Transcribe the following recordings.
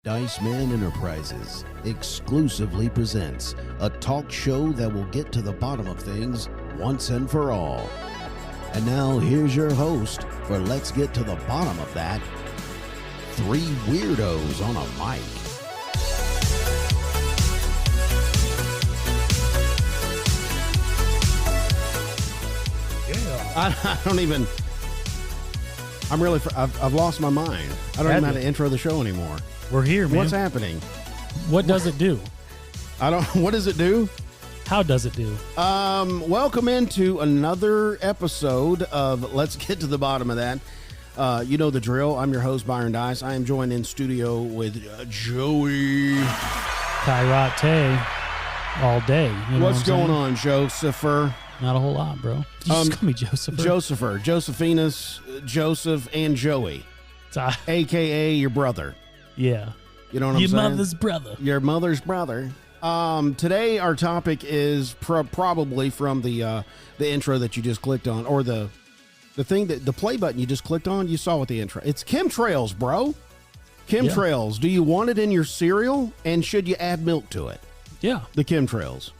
Dice Man Enterprises exclusively presents a talk show that will get to the bottom of things once and for all. And now here's your host for Let's Get to the Bottom of That. Three weirdos on a mic. I don't even... I've lost my mind. I don't even know how to intro the show anymore. We're here, man. What's happening? What does it do? What does it do? How does it do? Welcome into another episode of Let's Get to the Bottom of That. You know the drill. I'm your host, Byron Dice. I am joined in studio with Joey. Karate all day. You know What's going on, Josepher? Not a whole lot, bro. You just call me Josepher. Josepher, Josephinus, Joseph, and Joey, a.k.a. your brother. Yeah. You know what I'm saying? Your mother's brother. Your mother's brother. Today our topic is probably from the intro that you just clicked on, or the thing that the play button you just clicked on. You saw what the intro. It's chemtrails, bro. Chemtrails. Yeah. Do you want it in your cereal? And should you add milk to it? Yeah. The chemtrails.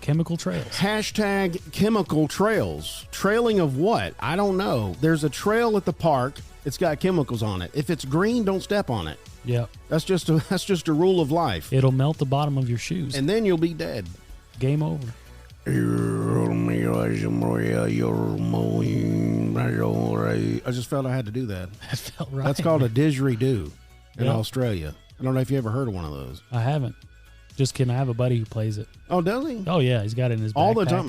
Chemical trails. Hashtag chemical trails. Trailing of what? I don't know. There's a trail at the park. It's got chemicals on it. If it's green, don't step on it. Yeah. That's just a rule of life. It'll melt the bottom of your shoes. And then you'll be dead. Game over. I just felt I had to do that. That felt right. That's called a didgeridoo in Australia. I don't know if you ever heard of one of those. I haven't. Just kidding. I have a buddy who plays it. Oh, does he? Oh, yeah. He's got it in his backpack. All the time.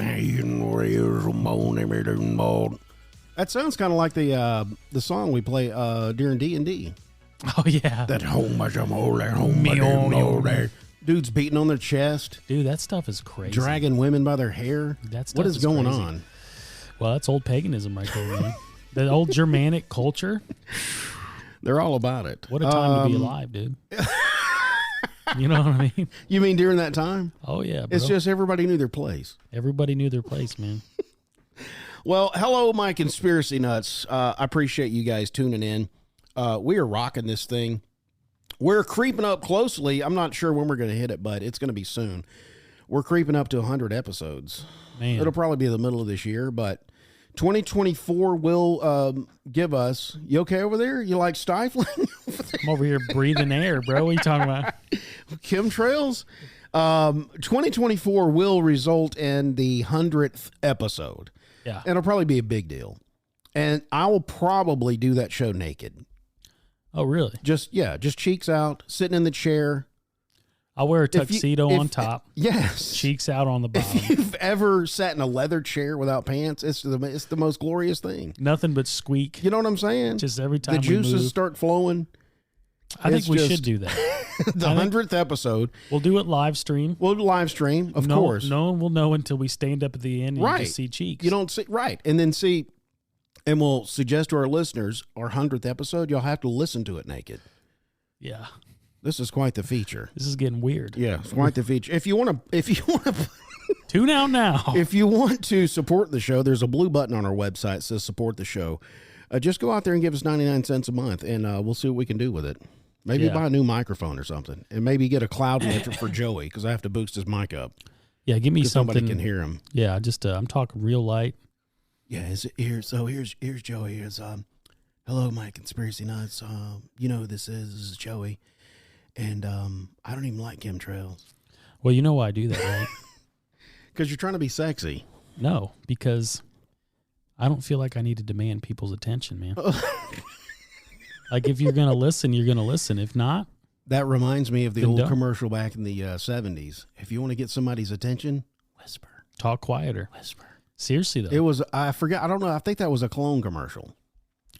That sounds kind of like the song we play during D&D. Oh, yeah. That dudes beating on their chest. Dude, that stuff is crazy. Dragging women by their hair. What is going on? Well, that's old paganism right there, man. The old Germanic culture. They're all about it. What a time to be alive, dude. You know what I mean? You mean during that time? Oh, yeah, bro. It's just everybody knew their place. Everybody knew their place, man. Well, hello, my conspiracy nuts. I appreciate you guys tuning in. We are rocking this thing. We're creeping up closely. I'm not sure when we're going to hit it, but it's going to be soon. We're creeping up to 100 episodes. Man. It'll probably be the middle of this year, but 2024 will give us... You okay over there? You like stifling? I'm over here breathing air, bro. What are you talking about? Chemtrails? 2024 will result in the 100th episode. Yeah. It'll probably be a big deal. And I will probably do that show naked. Oh, really? Just cheeks out, sitting in the chair. I'll wear a tuxedo on top. Yes. Cheeks out on the bottom. If you've ever sat in a leather chair without pants, it's the most glorious thing. Nothing but squeak. You know what I'm saying? Just every time the juices start flowing. I think we should do that. The 100th episode. We'll do it live stream. We'll live stream, of course. No one will know until we stand up at the end and right. You just see cheeks. You don't see, right. And then see, and we'll suggest to our listeners, our 100th episode, you'll have to listen to it naked. Yeah. This is quite the feature. This is getting weird. Yeah, it's quite the feature. If you want to tune out now. If you want to support the show, there's a blue button on our website that says support the show. Just go out there and give us 99 cents a month, and we'll see what we can do with it. Maybe buy a new microphone or something, and maybe get a cloud lifter for Joey, because I have to boost his mic up. Yeah, give me something. Somebody can hear him. Yeah, just I'm talking real light. Yeah, here's Joey. Here's hello, my conspiracy nuts. You know who this is. This is Joey, and I don't even like chemtrails. Well, you know why I do that, right? Because you're trying to be sexy. No, because I don't feel like I need to demand people's attention, man. Like, if you're going to listen, you're going to listen. If not... That reminds me of the old commercial back in the 70s. If you want to get somebody's attention, whisper. Talk quieter. Whisper. Seriously, though. It was, I forget, I don't know, I think that was a clone commercial.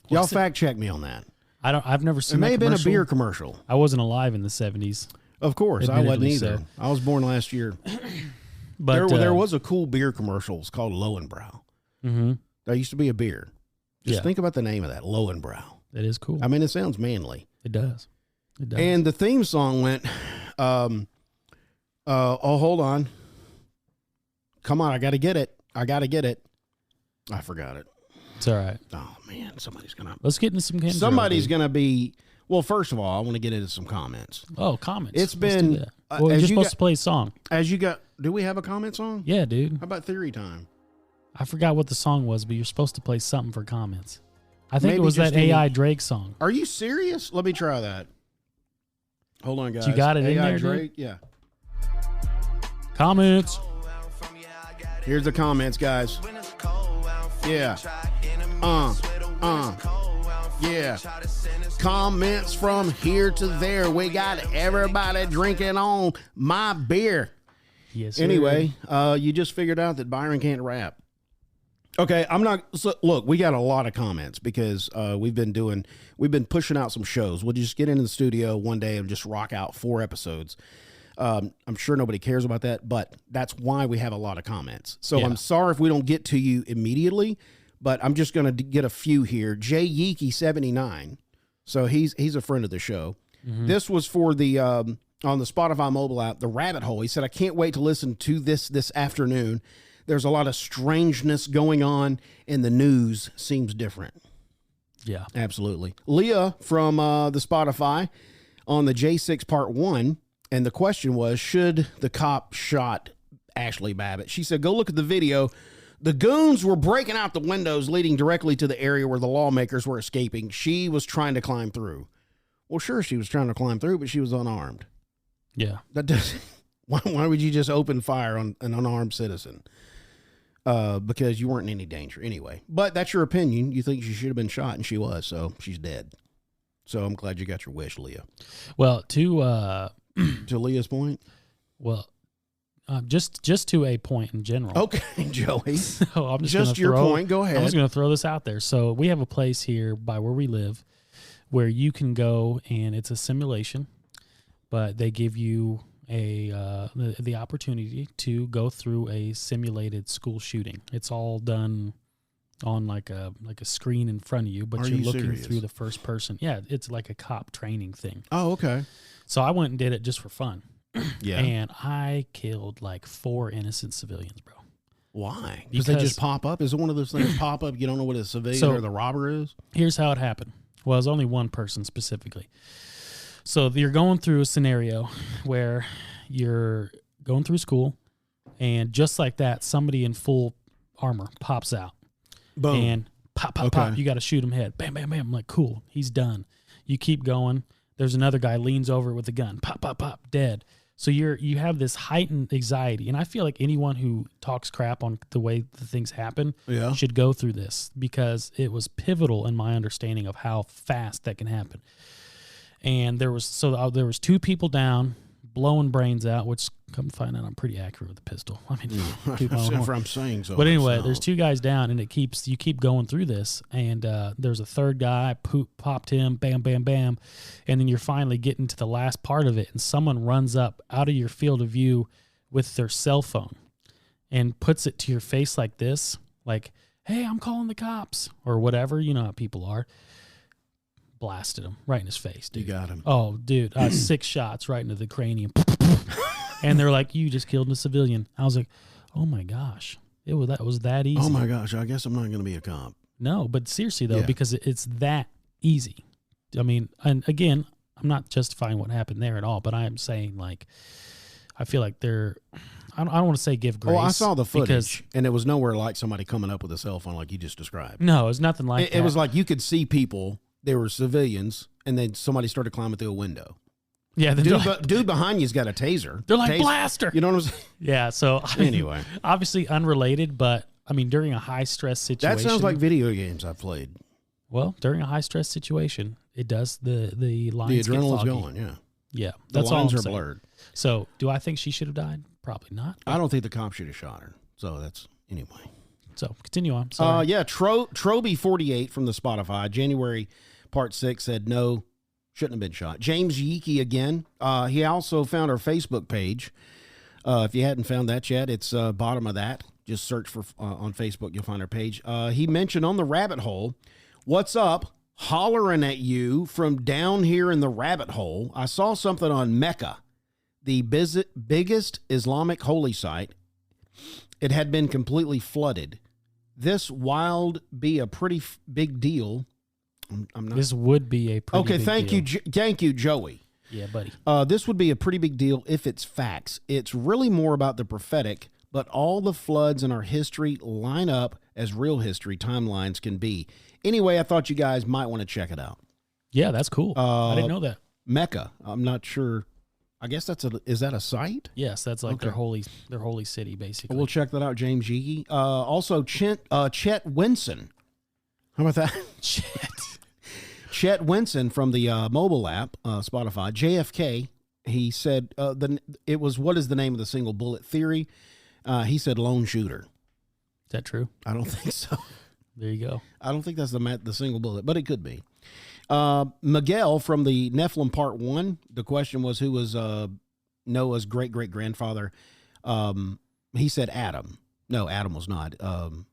Y'all fact check me on that. I've never seen that. It may have been a beer commercial. I wasn't alive in the 70s. Of course, I wasn't either. So. I was born last year. But there was a cool beer commercial. It's called Lowenbrow. Mm-hmm. There used to be a beer. Just think about the name of that, Lowenbrow. That is cool. I mean, it sounds manly. It does. It does. And the theme song went, oh, hold on. Come on, I got to get it. I forgot it. It's all right. Oh, man, somebody's going to... Let's get into some chemtrails. Somebody's going to be Well, first of all, I want to get into some comments. Oh, comments. It's Let's been do that. Well, you're supposed to play a song. Do we have a comment song? Yeah, dude. How about theory time? I forgot what the song was, but you're supposed to play something for comments. I think Maybe it was just that AI Drake song. Are you serious? Let me try that. Hold on, guys. You got it in AI there, Drake? Yeah. Comments. Here's the comments, guys. Yeah. Yeah. Comments from here to there. We got everybody drinking on my beer. Yes, sir. Anyway, you just figured out that Byron can't rap. Okay, look, we got a lot of comments because we've been pushing out some shows. We'll just get into the studio one day and just rock out 4 episodes. I'm sure nobody cares about that, but that's why we have a lot of comments. So yeah. I'm sorry if we don't get to you immediately, but I'm just going to get a few here. Jay Yeeky 79. So he's a friend of the show. Mm-hmm. This was for the on the Spotify mobile app, the Rabbit Hole. He said, I can't wait to listen to this afternoon. There's a lot of strangeness going on, and the news seems different. Yeah. Absolutely. Leah from the Spotify on the J6 Part 1, and the question was, should the cop shot Ashley Babbitt? She said, go look at the video. The goons were breaking out the windows leading directly to the area where the lawmakers were escaping. She was trying to climb through. Well, sure, she was trying to climb through, but she was unarmed. Yeah. That doesn't. Why would you just open fire on an unarmed citizen? Because you weren't in any danger anyway. But that's your opinion. You think she should have been shot, and she was, so she's dead. So I'm glad you got your wish, Leah. Well, to Leah's point. Well, just to a point in general. Okay, Joey. So I'm just your point. Go ahead. I'm just going to throw this out there. So we have a place here by where we live where you can go, and it's a simulation, but they give you the opportunity to go through a simulated school shooting. It's all done on like a screen in front of you, but you're looking through the first person. Yeah, it's like a cop training thing. Oh, okay. So I went and did it just for fun. Yeah. And I killed like 4 innocent civilians, bro. Why? Because they just pop up? Is it one of those things pop up, you don't know what a civilian or the robber is? Here's how it happened. Well, it was only one person specifically. So you're going through a scenario where you're going through school, and just like that, somebody in full armor pops out. Boom. And pop, pop. You got to shoot him head. Bam, bam, bam. I'm like, cool. He's done. You keep going. There's another guy leans over with a gun. Pop, pop, pop. Dead. So you have this heightened anxiety, and I feel like anyone who talks crap on the way the things happen should go through this because it was pivotal in my understanding of how fast that can happen. And there was 2 people down, blowing brains out, which come to find out I'm pretty accurate with the pistol. I mean, I'm saying so. But anyway, there's 2 guys down, and you keep going through this, and there's a third guy, popped him, bam, bam, bam, and then you're finally getting to the last part of it, and someone runs up out of your field of view with their cell phone and puts it to your face like this, like, hey, I'm calling the cops, or whatever, you know how people are. Blasted him right in his face, dude. You got him. Oh, dude, 6 shots right into the cranium. And they're like, you just killed a civilian. I was like, oh my gosh, that was that easy. Oh my gosh, I guess I'm not going to be a cop. No, but seriously though, because it's that easy. I mean, and again, I'm not justifying what happened there at all, but I am saying like, I feel like I don't want to say give grace. Oh, I saw the footage, and it was nowhere like somebody coming up with a cell phone like you just described. No, it was nothing like that. It was like you could see people. They were civilians, and then somebody started climbing through a window. Yeah, the dude behind you's got a taser. They're like, blaster. You know what I'm saying? Yeah, so anyway. Obviously unrelated, but I mean, during a high-stress situation. That sounds like video games I've played. Well, during a high-stress situation, it does the lines the adrenaline's get foggy. going, yeah. Yeah, the lines are blurred. So, do I think she should have died? Probably not. I don't think the cop should have shot her. So, that's, anyway. So, continue on. Sorry. Yeah, Troby48 from the Spotify, January Part 6 said no, shouldn't have been shot. James Yeeky again. He also found our Facebook page. If you hadn't found that yet, it's bottom of that. Just search for on Facebook, you'll find our page. He mentioned on the Rabbit Hole, what's up? Hollering at you from down here in the Rabbit Hole. I saw something on Mecca, the biggest Islamic holy site. It had been completely flooded. This wild be a pretty big deal. I'm not. This would be a pretty Okay, big thank deal. you, thank you, Joey. Yeah, buddy. This would be a pretty big deal if it's facts. It's really more about the prophetic, but all the floods in our history line up as real history timelines can be. Anyway, I thought you guys might want to check it out. Yeah, that's cool. I didn't know that. Mecca. I'm not sure. I guess is that a site? Yes, that's like their holy city, basically. We'll check that out, James Yeagy. Also, Chet Winson. How about that? Chet Winson from the mobile app, Spotify, JFK, he said, it was, what is the name of the single bullet theory? He said lone shooter. Is that true? I don't think so. There you go. I don't think that's the single bullet, but it could be. Miguel from the Nephilim Part 1, the question was who was Noah's great-great-grandfather. He said Adam. No, Adam was not.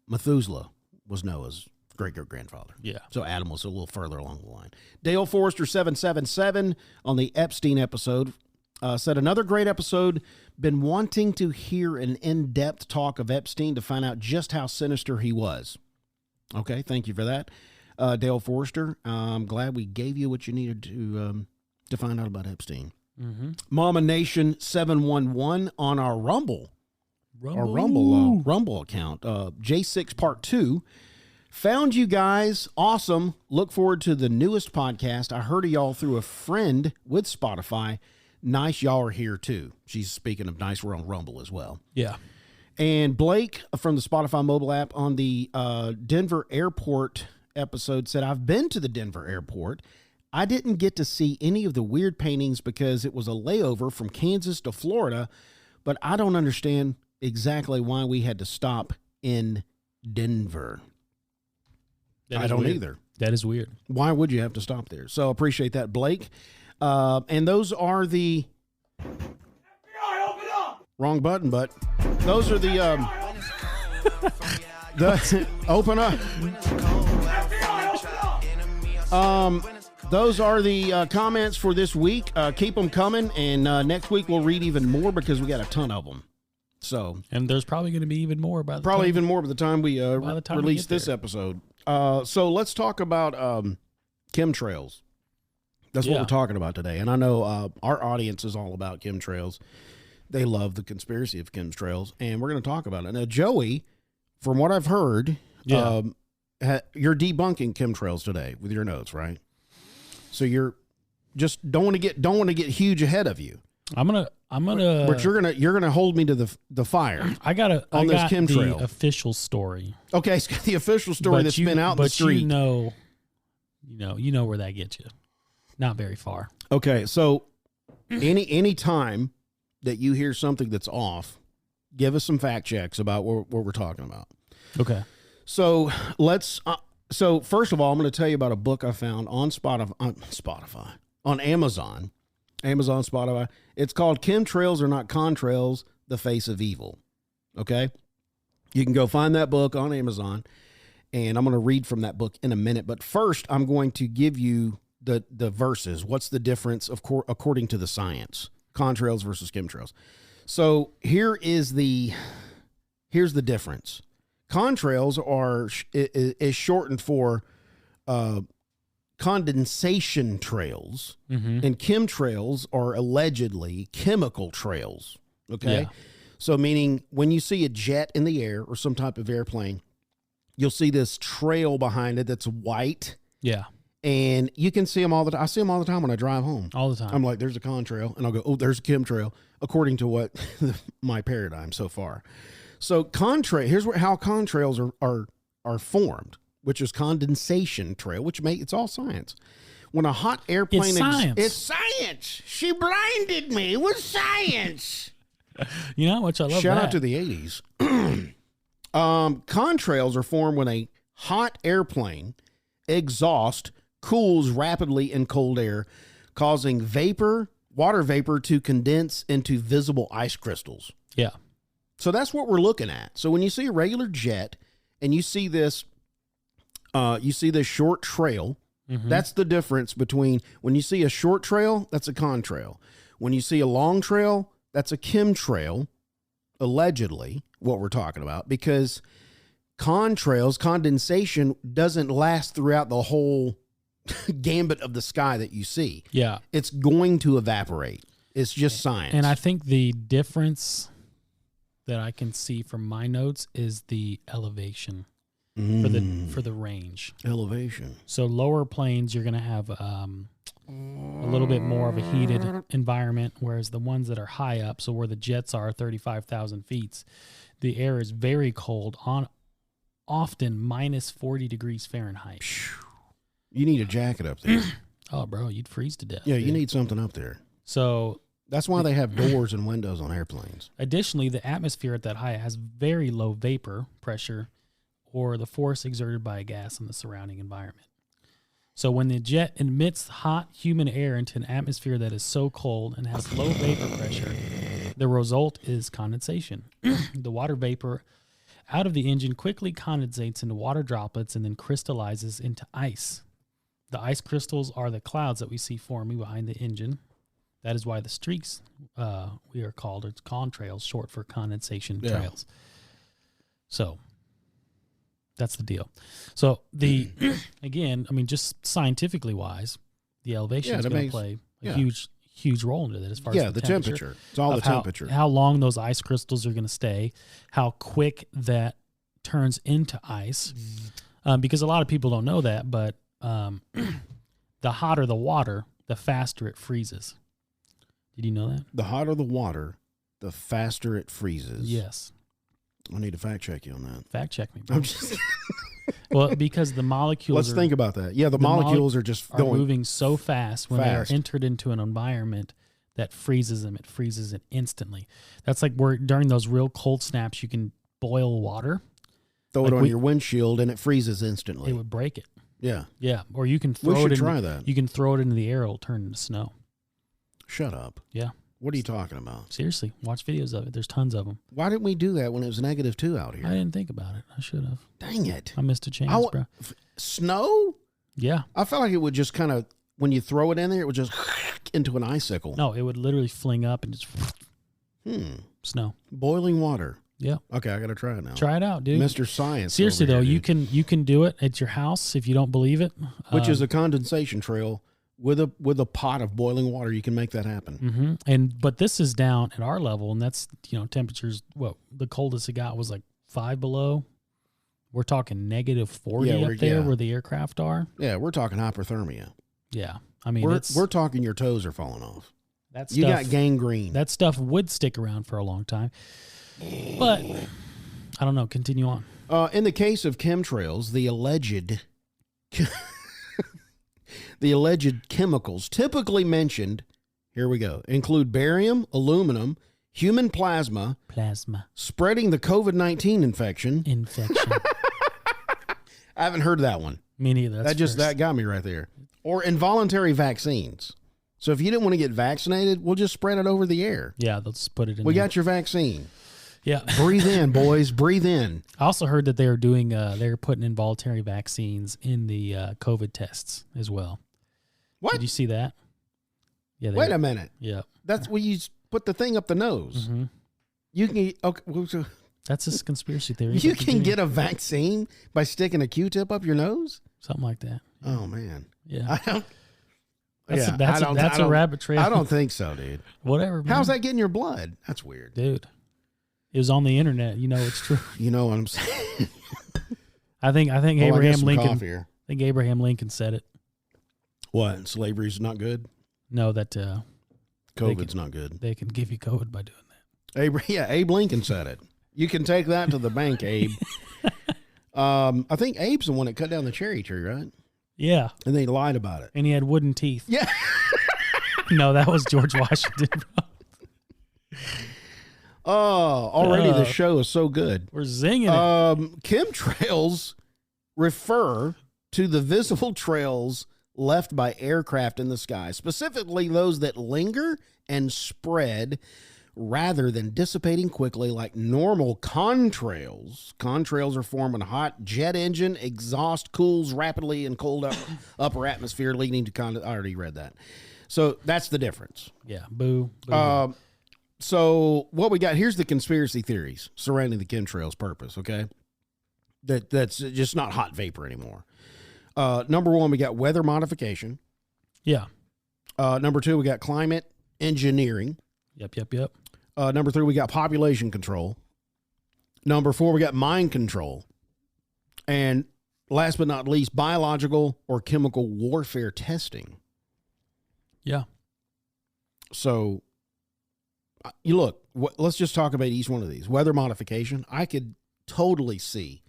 Methuselah was Noah's great-great-grandfather. Yeah. So Adam was a little further along the line. Dale Forrester 777 on the Epstein episode said, another great episode. Been wanting to hear an in-depth talk of Epstein to find out just how sinister he was. Okay, thank you for that, Dale Forrester. I'm glad we gave you what you needed to find out about Epstein. Mm-hmm. Mama Nation 711 on our Rumble account. J6 Part 2. Found you guys. Awesome. Look forward to the newest podcast. I heard of y'all through a friend with Spotify. Nice y'all are here too. She's speaking of nice. We're on Rumble as well. Yeah. And Blake from the Spotify mobile app on the Denver airport episode said, I've been to the Denver airport. I didn't get to see any of the weird paintings because it was a layover from Kansas to Florida, but I don't understand exactly why we had to stop in Denver. I don't either. That is weird. Why would you have to stop there? So appreciate that, Blake. And those are the FBI, open up! Wrong button, but those are the open up. Those are the comments for this week. Keep them coming, and next week we'll read even more because we got a ton of them. So, and there's probably going to be even more by the time we release this episode. So let's talk about chemtrails. That's what we're talking about today. And I know our audience is all about chemtrails. They love the conspiracy of chemtrails, and we're going to talk about it. Now, Joey, from what I've heard, you're debunking chemtrails today with your notes, right? So you're just don't want to get huge ahead of you. But you're gonna hold me to the fire. I got this chemtrail. The official story. Okay, it's got the official story that's been out in the street. You know where that gets you. Not very far. Okay, so any time that you hear something that's off, give us some fact checks about what we're talking about. Okay. So let's. So first of all, I'm going to tell you about a book I found on Spotify, on Amazon, Spotify. It's called "Chemtrails Are Not Contrails: The Face of Evil." Okay, you can go find that book on Amazon, and I'm going to read from that book in a minute. But first, I'm going to give you the verses. What's the difference, according to the science? Contrails versus chemtrails. So here's the difference. Contrails is shortened for condensation trails, and chemtrails are allegedly chemical trails. Okay, so meaning when you see a jet in the air or some type of airplane, you'll see this trail behind it that's white. Yeah. And you can see them all the time. I see them all the time when I drive home. All the time. I'm like, there's a contrail. And I'll go, oh, there's a chemtrail, according to what my paradigm so far. So here's how contrails are formed, which is condensation trail, it's all science. When a hot airplane... It's science. She blinded me. It was science. You know how much I love Shout that. out to the 80s. Contrails are formed when a hot airplane exhaust cools rapidly in cold air, causing water vapor to condense into visible ice crystals. Yeah. So that's what we're looking at. So when you see a regular jet and you see this short trail, that's the difference between when you see a short trail, that's a contrail. When you see a long trail, that's a chemtrail, allegedly, what we're talking about, because condensation doesn't last throughout the whole gambit of the sky that you see. Yeah. It's going to evaporate. It's just science. And I think the difference that I can see from my notes is the elevation for the range. Elevation. So lower plains, you're going to have a little bit more of a heated environment, whereas the ones that are high up, so where the jets are 35,000 feet, the air is very cold, often minus 40 degrees Fahrenheit. You need a jacket up there. Oh, bro, you'd freeze to death. Yeah, dude. you need something up there. So that's why they have doors and windows on airplanes. Additionally, the atmosphere at that height has very low vapor pressure or the force exerted by a gas in the surrounding environment. So when the jet emits hot, humid air into an atmosphere that is so cold and has low vapor pressure, the result is condensation. The water vapor out of the engine quickly condensates into water droplets and then crystallizes into ice. The ice crystals are the clouds that we see forming behind the engine. That is why the streaks we are called, it's contrails, short for condensation trails. So that's the deal. So the again, I mean, just scientifically wise, the elevation is going to play a huge role into that as far as the temperature. It's all the temperature. How long those ice crystals are going to stay, how quick that turns into ice, because a lot of people don't know that, but the hotter the water, the faster it freezes. Did you know that? The hotter the water, the faster it freezes. Yes. I need to fact check you on that. Fact check me, bro. I'm just well, because the molecules Let's think about that. Yeah, the molecules are just moving so fast when they are entered into an environment that freezes them. It freezes it instantly. That's like during those real cold snaps, you can boil water. Throw it on your windshield and it freezes instantly. It would break it. Yeah. Yeah. Or you can throw it. We should try that. You can throw it into the air. It'll turn into snow. Shut up. Yeah. What are you talking about? Seriously, watch videos of it. There's tons of them. Why didn't we do that when it was -2 out here? I didn't think about it. I should have. Dang it. I missed a chance, bro. Snow? Yeah. I felt like it would just kind of, when you throw it in there, it would just into an icicle. No, it would literally fling up and just snow. Boiling water. Yeah. Okay, I got to try it now. Try it out, dude. Mr. Science. Seriously, though, you you can do it at your house if you don't believe it. Which is a condensation trail. With a pot of boiling water, you can make that happen. Mm-hmm. But this is down at our level, and that's temperatures. What the coldest it got was like 5 below. We're talking -40 up there where the aircraft are. Yeah, we're talking hypothermia. Yeah, I mean we're talking your toes are falling off. That you got gangrene. That stuff would stick around for a long time, but I don't know. Continue on. In the case of chemtrails, the alleged chemicals typically mentioned, here we go, include barium, aluminum, human plasma, spreading the COVID-19 infection. I haven't heard that one. Me neither. That got me right there. Or involuntary vaccines. So if you didn't want to get vaccinated, we'll just spread it over the air. Yeah, let's put it in. We got your vaccine. Yeah. Breathe in, boys. Breathe in. I also heard that they are doing, they're putting involuntary vaccines in the COVID tests as well. What? Did you see that? Yeah. Wait a minute. Yeah. That's where you put the thing up the nose. Mm-hmm. You can, okay. That's just conspiracy theory. You can get a vaccine by sticking a Q-tip up your nose? Something like that. Yeah. Oh, man. Yeah. I don't. That's a rabbit trail. I don't think so, dude. Whatever, man. How's that getting your blood? That's weird. Dude. It was on the internet. You know it's true. You know what I'm saying? I think Abraham Lincoln. I think Abraham Lincoln said it. What? Slavery's not good? No, that COVID's not good. They can give you COVID by doing that. Abe Lincoln said it. You can take that to the bank, Abe. I think Abe's the one that cut down the cherry tree, right? Yeah. And they lied about it. And he had wooden teeth. Yeah. No, that was George Washington. Oh, already the show is so good. We're zinging it. Chemtrails refer to the visible trails left by aircraft in the sky, specifically those that linger and spread rather than dissipating quickly like normal contrails. Contrails are formed when a hot jet engine exhaust cools rapidly in cold upper atmosphere, leading to I already read that. So that's the difference. Yeah, boo. So what we got, here's the conspiracy theories surrounding the chemtrails purpose, okay? That's just not hot vapor anymore. Number one, we got weather modification. Yeah. Number two, we got climate engineering. Yep. Number three, we got population control. Number four, we got mind control. And last but not least, biological or chemical warfare testing. Yeah. So, you look, let's just talk about each one of these. Weather modification, I could totally see.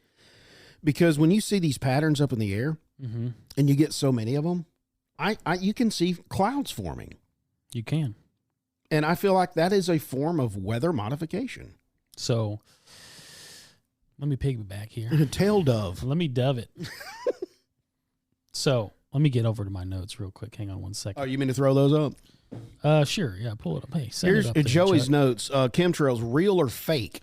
Because when you see these patterns up in the air, mm-hmm. and you get so many of them, you can see clouds forming. You can. And I feel like that is a form of weather modification. So, let me piggyback here. Tail dove. Let me dove it. So, let me get over to my notes real quick. Hang on one second. Oh, you mean to throw those up? Sure. Yeah, pull it up. Hey, here's it up there, Joey's Chuck. notes. Chemtrails, real or fake?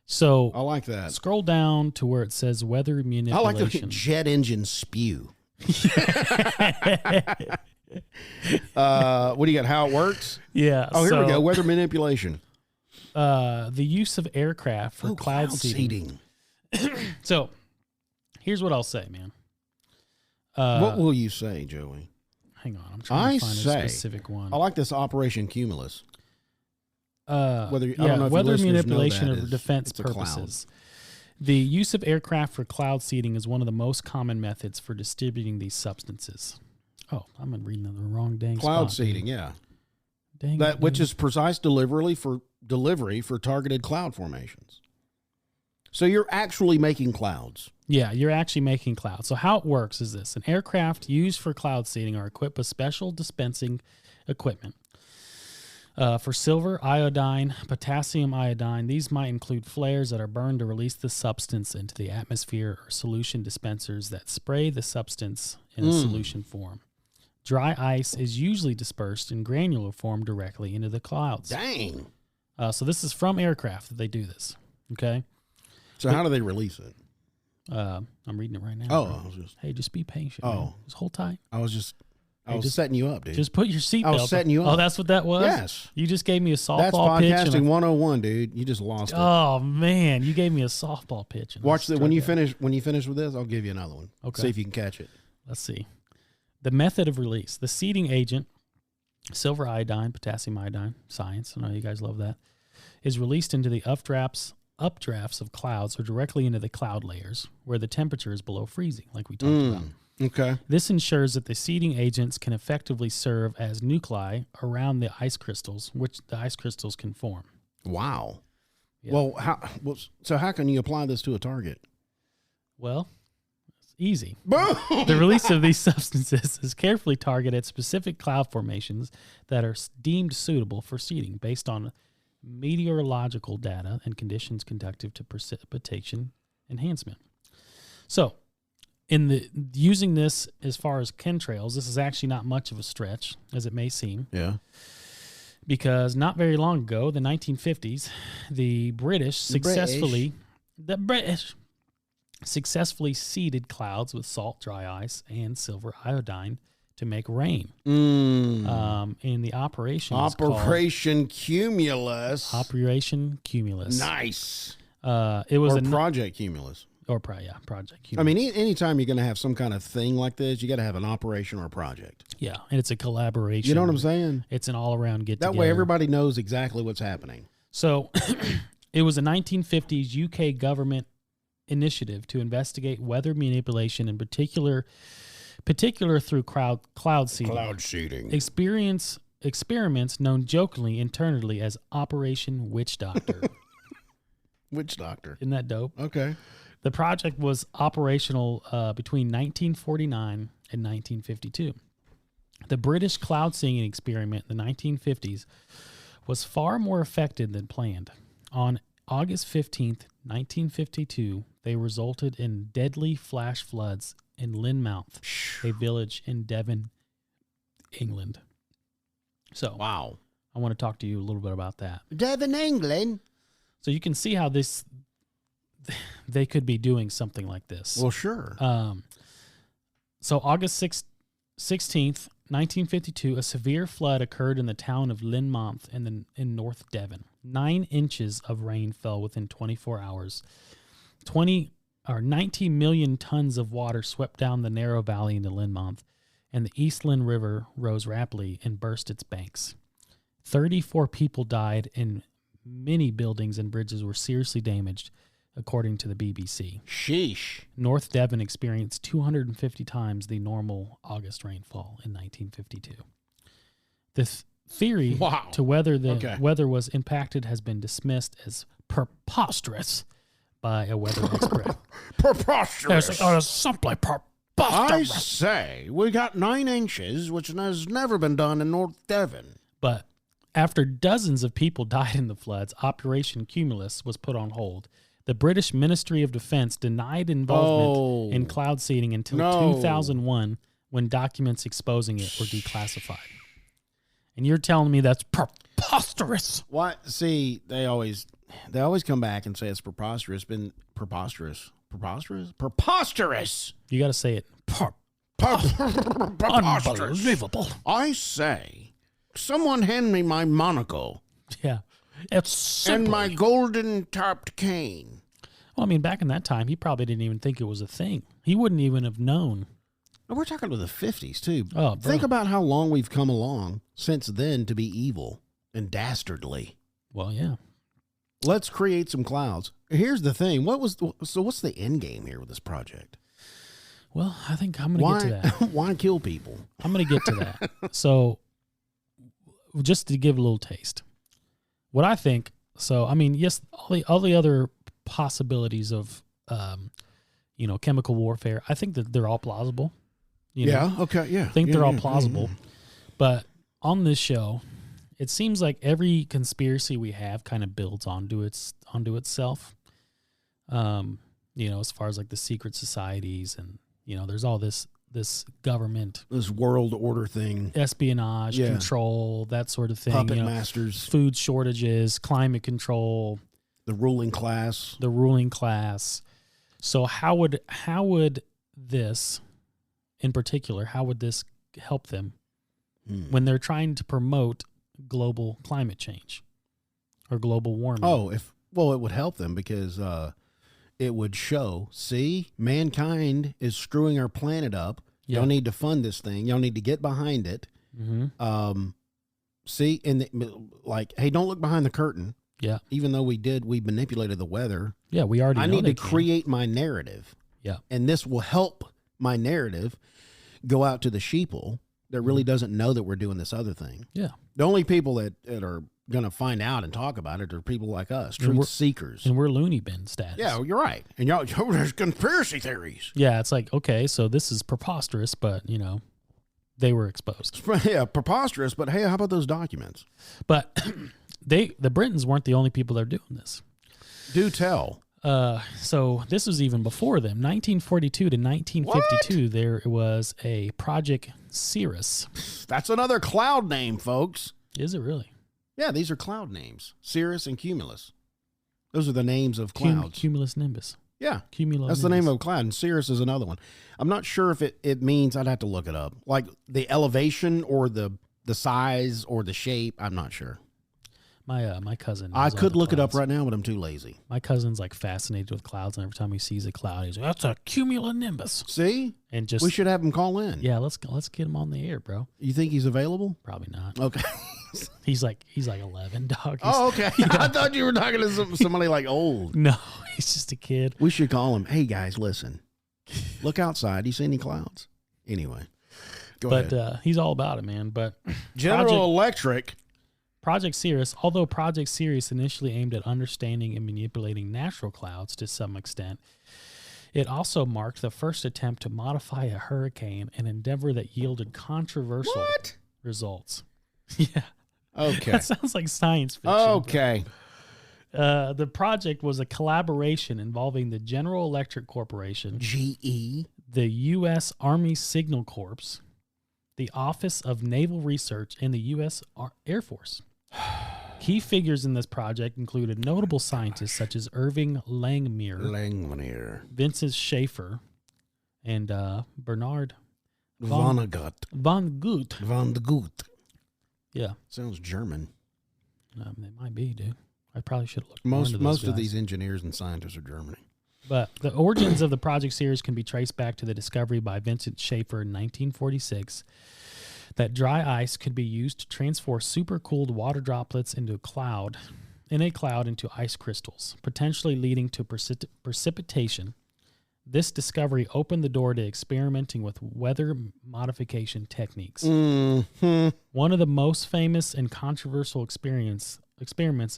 So, I like that. Scroll down to where it says weather manipulation. I like the jet engine spew. What do you got? How it works? Yeah. Oh, here we go. Weather manipulation. The use of aircraft for cloud seeding. So, here's what I'll say, man. What will you say, Joey? Hang on. I'm trying to find a specific one. I like this Operation Cumulus. Weather manipulation of defense purposes. The use of aircraft for cloud seeding is one of the most common methods for distributing these substances. Oh, I'm reading the wrong dang cloud spot, seeding, yeah. Dang which is precise delivery for targeted cloud formations. So you're actually making clouds. Yeah, you're actually making clouds. So how it works is this. An aircraft used for cloud seeding are equipped with special dispensing equipment. For silver, iodine, potassium iodine, these might include flares that are burned to release the substance into the atmosphere or solution dispensers that spray the substance in a solution form. Dry ice is usually dispersed in granular form directly into the clouds. Dang. So this is from aircraft that they do this. Okay. So how do they release it? I'm reading it right now. Oh, just be patient. Oh, man. Just hold tight. I was setting you up, dude. Just put your seatbelt. I was setting you up. Oh, that's what that was? Yes. You just gave me a softball pitch. pitch. That's podcasting 101, dude. You just lost it. Oh man, you gave me a softball pitch. Watch that when you finish with this, I'll give you another one. Okay. See if you can catch it. Let's see. The method of release. The seeding agent, silver iodine, potassium iodine, science, I know you guys love that, is released into the updrafts of clouds or directly into the cloud layers where the temperature is below freezing, like we talked about. Okay. This ensures that the seeding agents can effectively serve as nuclei around the ice crystals, which the ice crystals can form. Wow. Yeah. Well, so how can you apply this to a target? Well, it's easy. Boom! The release of these substances is carefully targeted at specific cloud formations that are deemed suitable for seeding based on meteorological data and conditions conducive to precipitation enhancement. So, using this as far as chemtrails, this is actually not much of a stretch, as it may seem. Yeah. Because not very long ago, the 1950s, the British successfully seeded clouds with salt, dry ice, and silver iodine to make rain. And the operation Operation Cumulus. Operation Cumulus. Nice. It was Project Cumulus. Project Cumulus. I mean, anytime you're going to have some kind of thing like this, you got to have an operation or a project. Yeah, and it's a collaboration. You know what I'm saying? It's an all-around get-together. That way everybody knows exactly what's happening. So it was a 1950s UK government initiative to investigate weather manipulation, in particular through cloud seeding. Cloud seeding. Experiments known jokingly internally as Operation Witch Doctor. Witch Doctor. Isn't that dope? Okay. The project was operational between 1949 and 1952. The British cloud seeding experiment in the 1950s was far more effective than planned. On August 15th, 1952, they resulted in deadly flash floods in Lynmouth, a village in Devon, England. So, wow. I want to talk to you a little bit about that. Devon, England. So you can see how they could be doing something like this. Well, sure. So August 16th, 1952, a severe flood occurred in the town of Lynmouth in North Devon. 9 inches of rain fell within 24 hours. 20 19 million tons of water swept down the narrow valley into Lynmouth, and the East Lynn River rose rapidly and burst its banks. 34 people died, and many buildings and bridges were seriously damaged, according to the BBC. Sheesh. North Devon experienced 250 times the normal August rainfall in 1952. The theory to whether the weather was impacted has been dismissed as preposterous by a weather expert. Preposterous. It's simply preposterous. I say, we got 9 inches, which has never been done in North Devon. But after dozens of people died in the floods, Operation Cumulus was put on hold. The British Ministry of Defense denied involvement in cloud seeding until 2001, when documents exposing it were declassified. And you're telling me that's preposterous? What? See, they always come back and say it's preposterous. Been preposterous. You got to say it. Unbelievable. I say, someone hand me my monocle. Yeah. It's simply... and my golden topped cane. Well, I mean, back in that time, he probably didn't even think it was a thing. He wouldn't even have known. We're talking about the 50s, too. Oh, think about how long we've come along since then to be evil and dastardly. Well, yeah. Let's create some clouds. Here's the thing. What's the end game here with this project? Well, I think I'm going to get to that. Why kill people? I'm going to get to that. So, just to give a little taste. What I think, so, I mean, yes, all the other possibilities of, chemical warfare, I think that they're all plausible. Okay. I think they're all plausible. As on this show, it seems like every conspiracy we have kind of builds onto itself. As far as like the secret societies and, there's all this government, this world order thing, espionage, control, that sort of thing. Puppet masters, food shortages, climate control, the ruling class. So how would this, in particular, how would this help them when they're trying to promote global climate change or global warming? It would help them because it would show, see, mankind is screwing our planet up. Yeah. Y'all need to fund this thing. Y'all need to get behind it. Mm-hmm. See, hey, don't look behind the curtain. Yeah. Even though we manipulated the weather. Yeah, we already know. I need to create my narrative. Yeah. And this will help my narrative go out to the sheeple that really doesn't know that we're doing this other thing. Yeah. The only people that are going to find out and talk about it are people like us, truth seekers. And we're loony bin status. Yeah, you're right. And y'all, there's conspiracy theories. Yeah, it's like, okay, so this is preposterous, but, they were exposed. Yeah, preposterous, but hey, how about those documents? But the Britons weren't the only people that are doing this. Do tell. So this was even before them. 1942 to 1952, there was a Project Cirrus. That's another cloud name, folks. Is it really? Yeah, these are cloud names. Cirrus and Cumulus. Those are the names of clouds. Cumulus nimbus. Yeah. Cumulus. That's the name of a cloud, and Cirrus is another one. I'm not sure if it means, I'd have to look it up. Like the elevation or the size or the shape, I'm not sure. My cousin. I could look it up right now, but I'm too lazy. My cousin's like fascinated with clouds, and every time he sees a cloud, he's like, "That's a cumulonimbus." See, and we should have him call in. Yeah, let's get him on the air, bro. You think he's available? Probably not. Okay. he's like 11, dog. Okay. Yeah. I thought you were talking to somebody like old. No, he's just a kid. We should call him. Hey guys, listen. Look outside. You see any clouds? Anyway, go ahead. But he's all about it, man. But General Electric. Project Cirrus, although Project Cirrus initially aimed at understanding and manipulating natural clouds to some extent, it also marked the first attempt to modify a hurricane, an endeavor that yielded controversial results. Yeah. Okay. That sounds like science fiction. Okay. The project was a collaboration involving the General Electric Corporation, GE, the U.S. Army Signal Corps, the Office of Naval Research, and the U.S. Air Force. Key figures in this project included notable scientists such as Irving Langmuir, Vincent Schaefer, and Bernard von Gutt. Yeah. Sounds German. They might be, dude. I probably should have looked Most of these engineers and scientists are Germany. But the origins of the project series can be traced back to the discovery by Vincent Schaefer in 1946 that dry ice could be used to transfer supercooled water droplets into a cloud into ice crystals, potentially leading to precipitation. This discovery opened the door to experimenting with weather modification techniques. Mm-hmm. One of the most famous and controversial experiments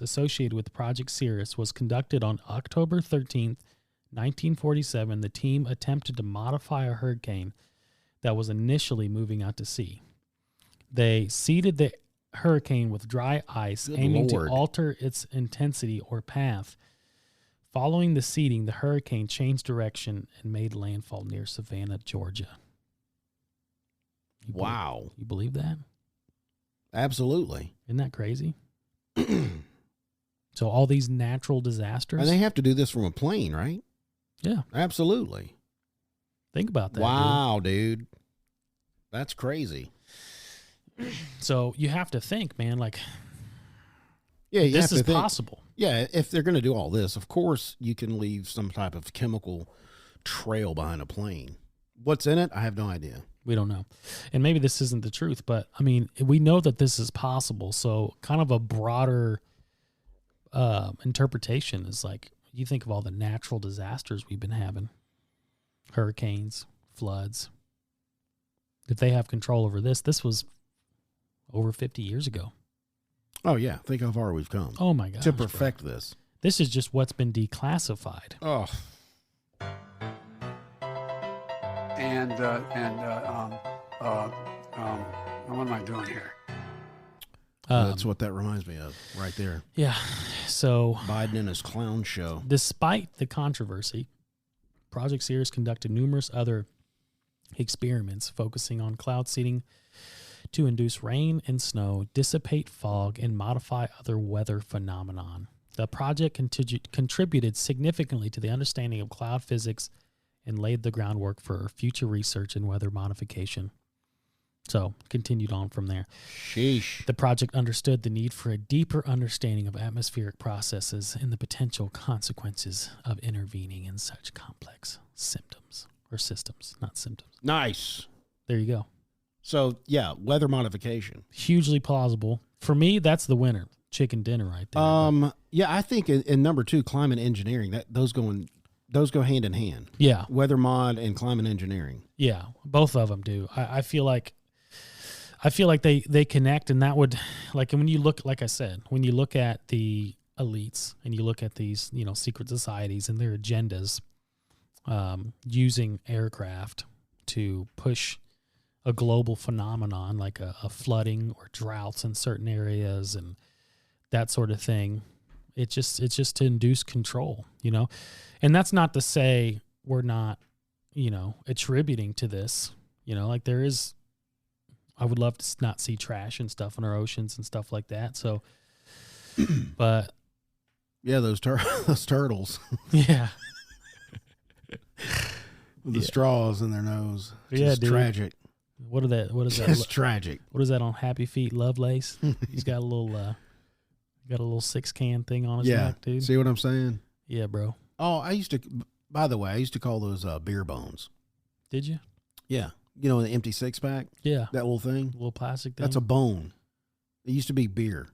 associated with Project Cirrus was conducted on October 13th, 1947. The team attempted to modify a hurricane that was initially moving out to sea. They seeded the hurricane with dry ice, aiming to alter its intensity or path. Following the seeding, the hurricane changed direction and made landfall near Savannah, Georgia. Wow. You believe that? Absolutely. Isn't that crazy? So all these natural disasters. And they have to do this from a plane, right? Yeah. Absolutely. Think about that. Wow, dude. That's crazy. So you have to think, man, like, yeah, this is possible. Yeah, if they're going to do all this, of course you can leave some type of chemical trail behind a plane. What's in it? I have no idea. We don't know. And maybe this isn't the truth, but I mean, we know that this is possible. So kind of a broader interpretation is like, you think of all the natural disasters we've been having, hurricanes, floods. If they have control over this was over 50 years ago. Oh, yeah. Think how far we've come. Oh, my gosh. To perfect this. This is just what's been declassified. Oh. What am I doing here? That's what that reminds me of right there. Yeah. So Biden and his clown show. Despite the controversy, Project Cirrus conducted numerous other experiments focusing on cloud seeding to induce rain and snow, dissipate fog, and modify other weather phenomenon. The project contributed significantly to the understanding of cloud physics and laid the groundwork for future research in weather modification. So, continued on from there. Sheesh. The project understood the need for a deeper understanding of atmospheric processes and the potential consequences of intervening in such complex systems. Not symptoms. Nice. There you go. So, yeah, weather modification. Hugely plausible. For me, that's the winner. Chicken dinner right there. Yeah, I think in number 2, climate engineering, those go hand in hand. Yeah. Weather mod and climate engineering. Yeah, both of them do. I feel like they connect, and that would, like, when you look, like I said, when you look at the elites and you look at these, secret societies and their agendas, using aircraft to push a global phenomenon like a flooding or droughts in certain areas and that sort of thing. It's just to induce control, and that's not to say we're not, attributing to this, like there is, I would love to not see trash and stuff in our oceans and stuff like that. So, but yeah, those turtles. Yeah. With the straws in their nose. Yeah, dude. Tragic. What is that? It's tragic. What is that on Happy Feet Lovelace? He's got a little 6-can thing on his neck, dude. See what I'm saying? Yeah, bro. Oh, by the way, I used to call those beer bones. Did you? Yeah. The empty 6-pack? Yeah. That little thing? Little plastic thing? That's a bone. It used to be beer.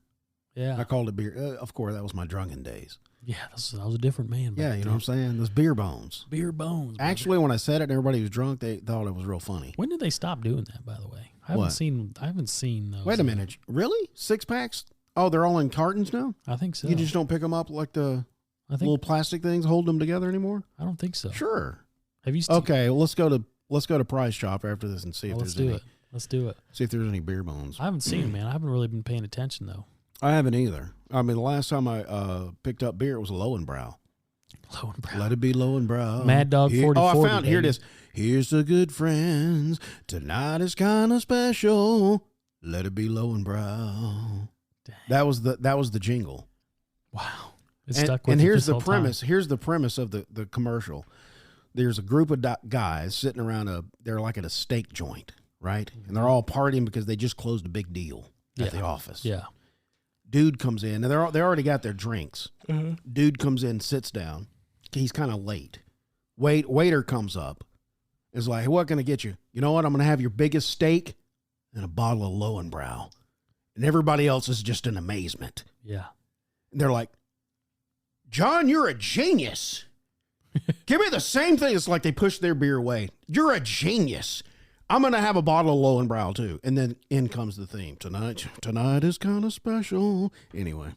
Yeah. I called it beer. Of course, that was my drunken days. Yeah, I was a different man. Yeah, you know what I'm saying? Those beer bones. Beer bones. Brother. Actually, when I said it and everybody was drunk, they thought it was real funny. When did they stop doing that, by the way? I haven't seen those. Wait a minute. Really? 6-packs? Oh, they're all in cartons now? I think so. You just don't pick them up like the little plastic things, hold them together anymore? I don't think so. Sure. Have you Okay, well, let's go to Price Chopper after this and see if there's any. Let's do it. See if there's any beer bones. I haven't seen them, man. I haven't really been paying attention, though. I haven't either. I mean, the last time I picked up beer, it was a Lowenbrow. Let it be Lowenbrow. Mad Dog 40. I found it. Here it is. Here's the good friends. Tonight is kind of special. Let it be Lowenbrow. Dang. That was the jingle. Wow. And here's the premise. Here's the premise of the commercial. There's a group of guys sitting around they're like at a steak joint, right? And they're all partying because they just closed a big deal at the office. Yeah. Dude comes in, and they already got their drinks. Mm-hmm. Dude comes in, sits down, he's kind of late. Waiter comes up. Is like, hey, what can I get you? You know what? I'm going to have your biggest steak and a bottle of Lowenbrow. And everybody else is just in amazement. Yeah. And they're like, John, you're a genius. Give me the same thing. It's like they push their beer away. You're a genius. I'm going to have a bottle of Lowenbrow too. And then in comes the theme. Tonight is kind of special. Anyway.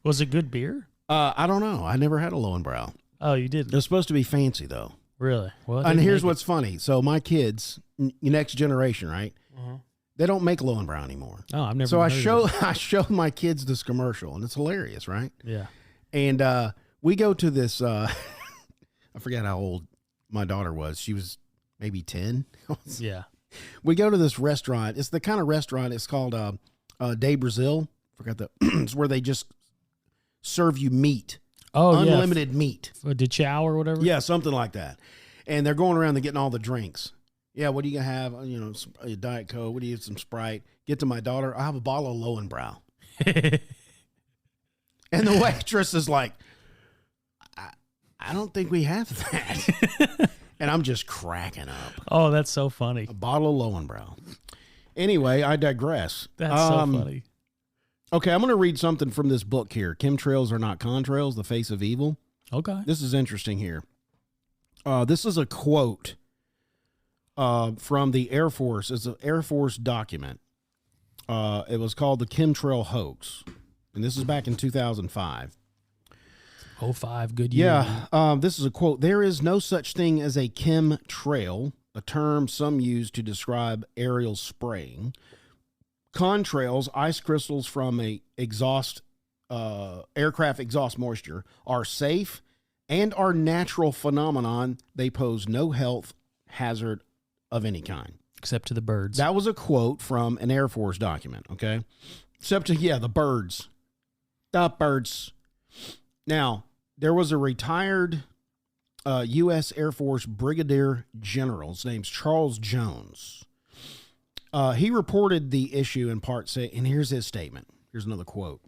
Was it good beer? I don't know. I never had a Lowenbrow. Oh, you did? They're supposed to be fancy though. Really? Well, and here's what's funny. So my kids, next generation, right? Uh-huh. They don't make Lowenbrow anymore. Oh, I've never. So I show my kids this commercial, and it's hilarious, right? Yeah. And we go to this. I forget how old my daughter was. She was maybe 10. Yeah. We go to this restaurant. It's the kind of restaurant. It's called De Brazil. Forgot the. It's where they just serve you meat. Oh, unlimited meat. De chow or whatever? Yeah, something like that. And they're going around and getting all the drinks. Yeah, what are you going to have? You know, a Diet Coke. What do you have? Some Sprite. Get to my daughter. I'll have a bottle of Lowenbrow. And the waitress is like, I don't think we have that. And I'm just cracking up. Oh, that's so funny. A bottle of Lowenbrow. Anyway, I digress. That's so funny. Okay, I'm going to read something from this book here. Chemtrails Are Not Contrails, The Face of Evil. Okay. This is interesting here. This is a quote from the Air Force. It's an Air Force document. It was called The Chemtrail Hoax. And this is back in 2005. 05, good year. Yeah, this is a quote. There is no such thing as a chemtrail, a term some use to describe aerial spraying. Contrails, ice crystals from a aircraft exhaust moisture, are safe and are natural phenomenon. They pose no health hazard of any kind. Except to the birds. That was a quote from an Air Force document, okay? Except to, the birds. The birds. Now, there was a retired U.S. Air Force Brigadier General. His name's Charles Jones. He reported the issue in part, and here's his statement. Here's another quote.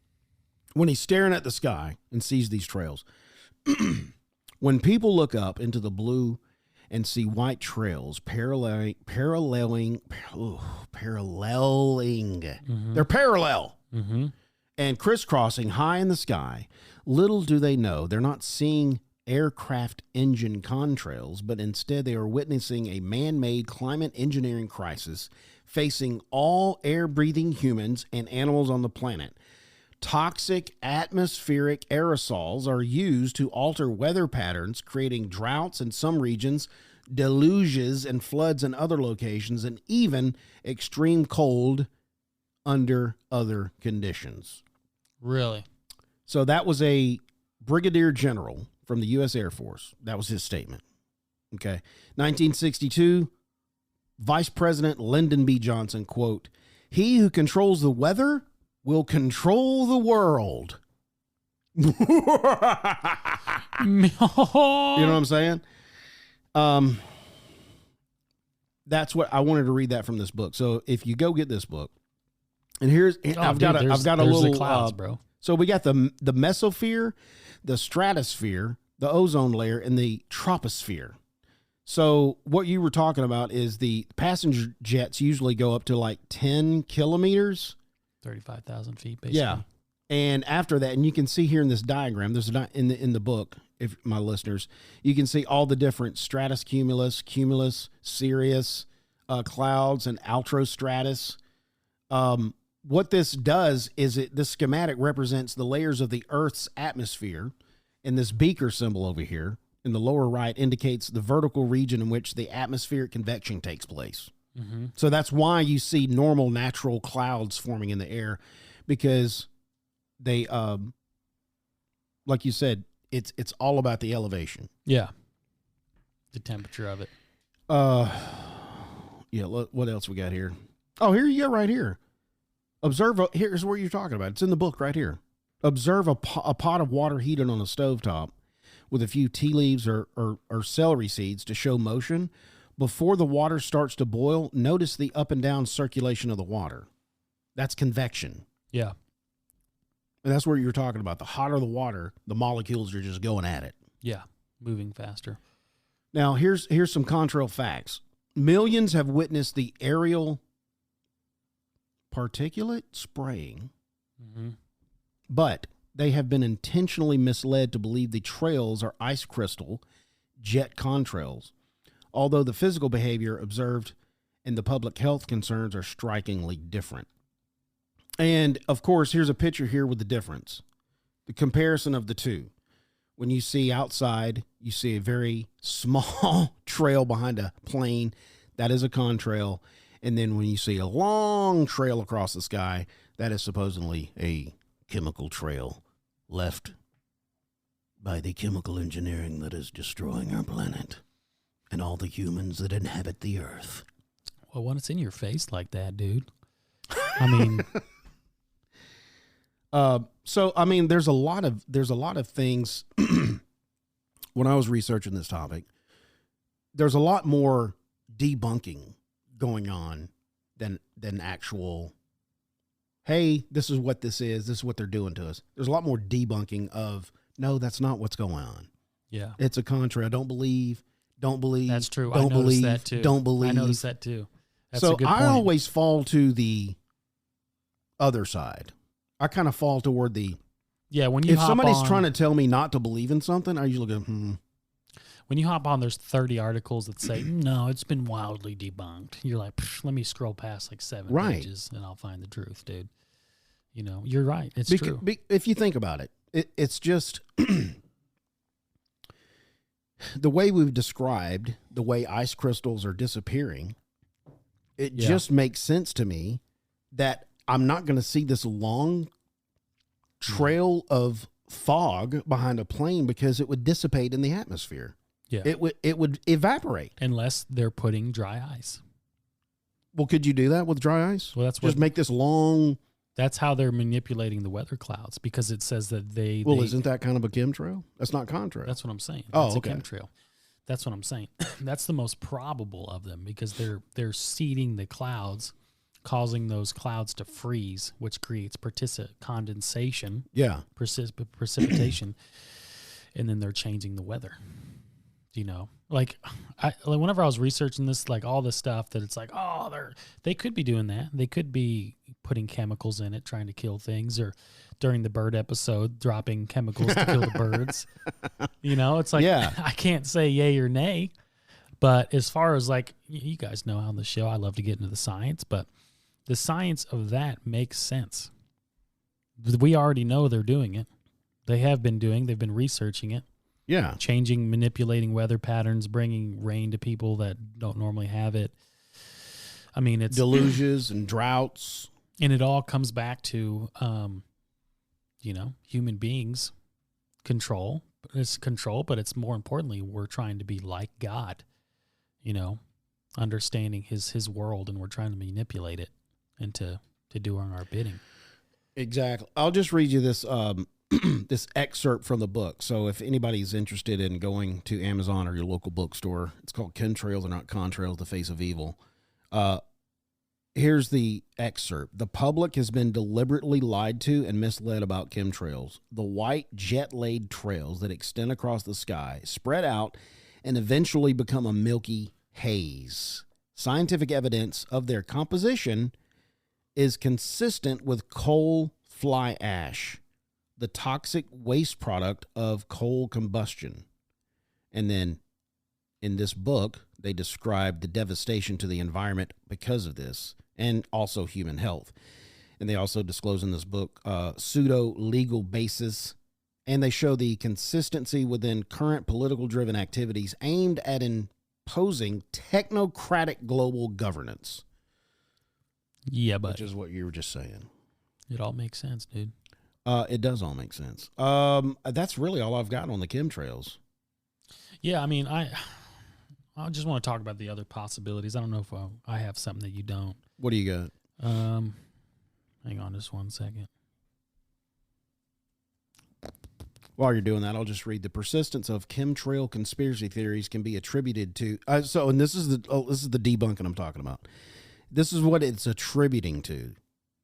When he's staring at the sky and sees these trails, when people look up into the blue and see white trails paralleling, they're parallel and crisscrossing high in the sky, little do they know they're not seeing aircraft engine contrails, but instead they are witnessing a man-made climate engineering crisis facing all air-breathing humans and animals on the planet. Toxic atmospheric aerosols are used to alter weather patterns, creating droughts in some regions, deluges and floods in other locations, and even extreme cold under other conditions. Really? So that was a brigadier general from the U.S. Air Force. That was his statement. Okay. 1962, Vice President Lyndon B. Johnson, quote, "He who controls the weather will control the world." You know what I'm saying? That's what I wanted to read that from this book. So if you go get this book, and I've got a little the clouds, bro. So we got the mesosphere, the stratosphere, the ozone layer, and the troposphere. So what you were talking about is the passenger jets usually go up to like 10 kilometers. 35,000 feet, basically. Yeah. And after that, and you can see here in this diagram, there's in the book, if my listeners, you can see all the different stratus, cumulus, cirrus, clouds, and altrostratus. What this does is this schematic represents the layers of the Earth's atmosphere, and this beaker symbol over here in the lower right indicates the vertical region in which the atmospheric convection takes place. Mm-hmm. So that's why you see normal natural clouds forming in the air, because they, like you said, it's all about the elevation. Yeah. The temperature of it. Yeah. What else we got here? Oh, here you go right here. Here's what you're talking about. It's in the book right here. Observe a pot of water heated on a stovetop with a few tea leaves or celery seeds to show motion. Before the water starts to boil, notice the up and down circulation of the water. That's convection. Yeah. And that's what you're talking about. The hotter the water, the molecules are just going at it. Yeah, moving faster. Now, here's some contrail facts. Millions have witnessed the aerial particulate spraying, but they have been intentionally misled to believe the trails are ice crystal jet contrails, although the physical behavior observed and the public health concerns are strikingly different. And, of course, here's a picture here with the difference, the comparison of the two. When you see outside, you see a very small trail behind a plane. That is a contrail. And then when you see a long trail across the sky, that is supposedly a chemical trail left by the chemical engineering that is destroying our planet and all the humans that inhabit the earth. Well, when it's in your face like that, dude, I mean... So, I mean, there's a lot of things when I was researching this topic, there's a lot more debunking going on than actual, hey, this is what this is what they're doing to us. There's a lot more debunking of, no, that's not what's going on. Yeah. It's a contrail. Don't believe. That's true. Don't believe that too. Don't believe. I noticed that too. That's so a good point. I always fall to the other side. I kind of fall toward the, when you if somebody's trying to tell me not to believe in something, I usually go, When you hop on, there's 30 articles that say, no, it's been wildly debunked. You're like, let me scroll past like 7 pages and I'll find the truth, dude. You know, you're right. It's true. If you think about it, it's just the way we've described the way ice crystals are disappearing. It just makes sense to me that I'm not going to see this long trail of fog behind a plane because it would dissipate in the atmosphere. Yeah. It would evaporate. Unless they're putting dry ice. Well, could you do that with dry ice? Well, just make this long. That's how they're manipulating the weather clouds, because it says that they. Well, isn't that kind of a chemtrail? That's not contrail. That's what I'm saying. It's a chemtrail. That's what I'm saying. That's the most probable of them, because they're seeding the clouds, causing those clouds to freeze, which creates condensation. Yeah. Precipitation, and then they're changing the weather. You know, like whenever I was researching this, like all this stuff that it's like, they could be doing that. They could be putting chemicals in it, trying to kill things, or during the bird episode, dropping chemicals to kill the birds. You know, it's like, I can't say yay or nay, but as far as like, you guys know on the show, I love to get into the science, but the science of that makes sense. We already know they're doing it. They've been researching it. Yeah. Manipulating weather patterns, bringing rain to people that don't normally have it. I mean, it's deluges and droughts. And it all comes back to, human beings control. It's control, but it's more importantly, we're trying to be like God, understanding his world, and we're trying to manipulate it into doing our bidding. Exactly. I'll just read you this this excerpt from the book. So if anybody's interested in going to Amazon or your local bookstore, it's called Chemtrails, or not Contrails, The Face of Evil. Here's the excerpt. The public has been deliberately lied to and misled about chemtrails. The white jet-laid trails that extend across the sky, spread out, and eventually become a milky haze. Scientific evidence of their composition is consistent with coal fly ash, the toxic waste product of coal combustion. And then in this book, they describe the devastation to the environment because of this, and also human health. And they also disclose in this book pseudo-legal basis, and they show the consistency within current political-driven activities aimed at imposing technocratic global governance. Yeah, but which is what you were just saying. It all makes sense, dude. It does all make sense. That's really all I've got on the chemtrails. Yeah, I mean, I just want to talk about the other possibilities. I don't know if I have something that you don't. What do you got? Hang on just one second. While you're doing that, I'll just read. The persistence of chemtrail conspiracy theories can be attributed to. And this is the debunking I'm talking about. This is what it's attributing to.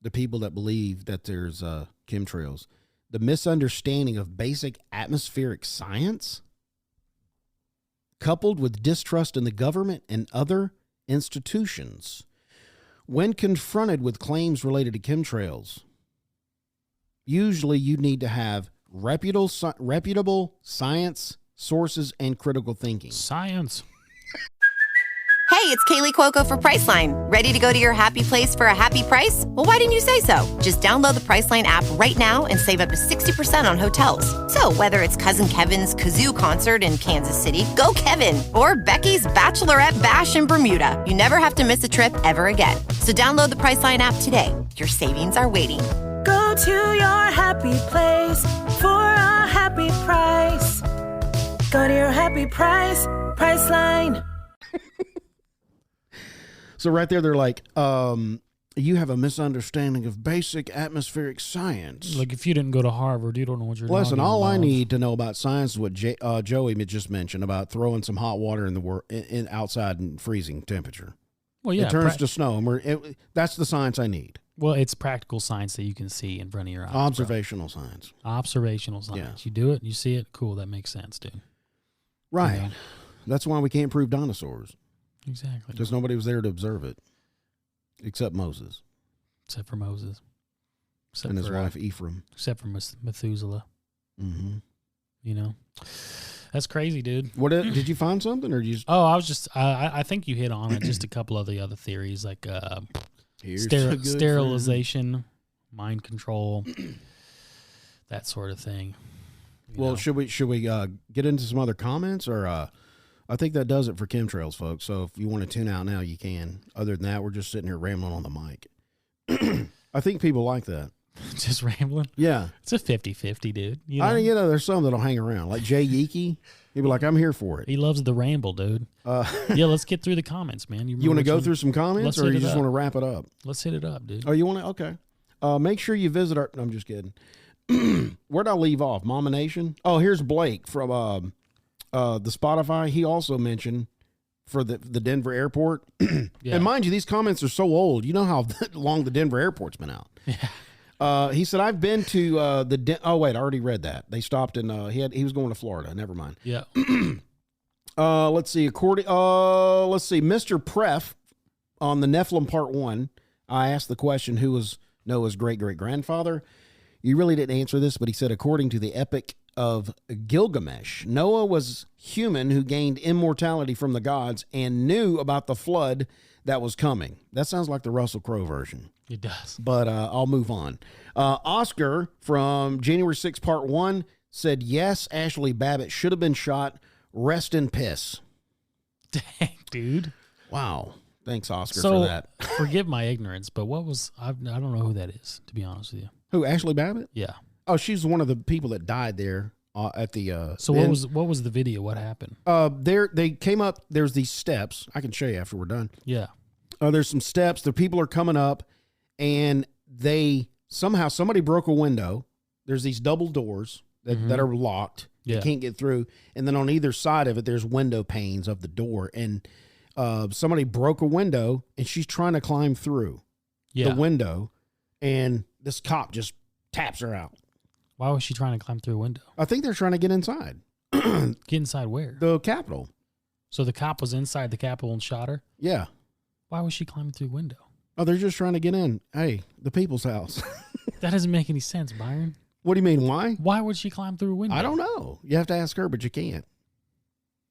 The people that believe that there's chemtrails. the misunderstanding of basic atmospheric science, coupled with distrust in the government and other institutions. When confronted with claims related to chemtrails, usually you need to have reputable science sources and critical thinking. Science. Hey, it's Kaylee Cuoco for Priceline. Ready to go to your happy place for a happy price? Well, why didn't you say so? Just download the Priceline app right now and save up to 60% on hotels. So whether it's Cousin Kevin's Kazoo Concert in Kansas City, go Kevin, or Becky's Bachelorette Bash in Bermuda, you never have to miss a trip ever again. So download the Priceline app today. Your savings are waiting. Go to your happy place for a happy price. Go to your happy price, Priceline. So right there, they're like, you have a misunderstanding of basic atmospheric science. Like if you didn't go to Harvard, you don't know what you're Listen, talking all about. I need to know about science is what Joey just mentioned about throwing some hot water in the in outside in freezing temperature. Well, yeah, it turns to snow, and that's the science I need. Well, it's practical science that you can see in front of your eyes. Observational science. Observational science. Yeah. You do it, you see it. Cool, that makes sense, dude. Right. You know? That's why we can't prove dinosaurs. Exactly. Because nobody was there to observe it, except Moses. Except for Moses. Except and his for, wife Ephraim. Except for Methuselah. Mm-hmm. You know? That's crazy, dude. What did you find something, or you just? Oh, I was just. I think you hit on it. Just a couple of the other theories, like sterilization, mind control, that sort of thing. Well, know? should we get into some other comments, or I think that does it for chemtrails, folks. So if you want to tune out now, you can. Other than that, we're just sitting here rambling on the mic. I think people like that. Just rambling? Yeah. It's a 50-50, dude. You know? There's some that'll hang around. Like Jay Yeeke, he'll be like, I'm here for it. He loves the ramble, dude. Yeah, let's get through the comments, man. You want to go through some comments, or you just want to wrap it up? Let's hit it up, dude. Oh, you want to? Okay. Make sure you visit our... No, I'm just kidding. Where'd I leave off? Mama Nation? Oh, here's Blake from the Spotify. He also mentioned for the Denver airport. Yeah. And mind you, these comments are so old. You know how long the Denver airport's been out. Yeah. He said, I've been to oh, wait, I already read that. They stopped in, he was going to Florida. Never mind. Yeah. Let's see. Mr. Pref on the Nephilim Part 1, I asked the question, who was Noah's great-great-grandfather? You really didn't answer this, but he said, according to the Epic of Gilgamesh, Noah was human who gained immortality from the gods and knew about the flood that was coming. That sounds like the Russell Crowe version. It does. But I'll move on. Oscar from January 6th, Part 1 said, yes, Ashley Babbitt should have been shot. Rest in piss. Dang, dude. Wow. Thanks, Oscar, so, for that. Forgive my ignorance, but I don't know who that is, to be honest with you. Who, Ashley Babbitt? Yeah. Oh, she's one of the people that died there at the. So what was the video? What happened? They came up. There's these steps. I can show you after we're done. Yeah. There's some steps. The people are coming up, and somebody broke a window. There's these double doors that are locked. Yeah. You can't get through. And then on either side of it, there's window panes of the door. And somebody broke a window, and she's trying to climb through the window, and this cop just taps her out. Why was she trying to climb through a window? I think they're trying to get inside. Get inside where? The Capitol. So the cop was inside the Capitol and shot her? Yeah. Why was she climbing through a window? Oh, they're just trying to get in. Hey, the people's house. That doesn't make any sense, Byron. What do you mean, why? Why would she climb through a window? I don't know. You have to ask her, but you can't.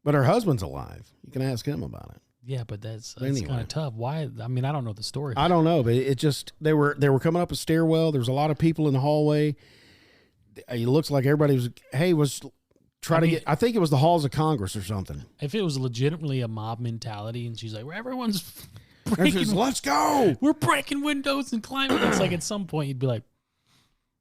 But her husband's alive. You can ask him about it. Yeah, but that's Anyway. kind of tough. Why? I mean, I don't know the story. I don't know, but it just they were coming up a stairwell. There was a lot of people in the hallway. It looks like everybody was trying to get. I think it was the halls of Congress or something. If it was legitimately a mob mentality, and she's like, well, everyone's breaking, Let's go. we're breaking windows and climbing. It's like at some point you'd be like,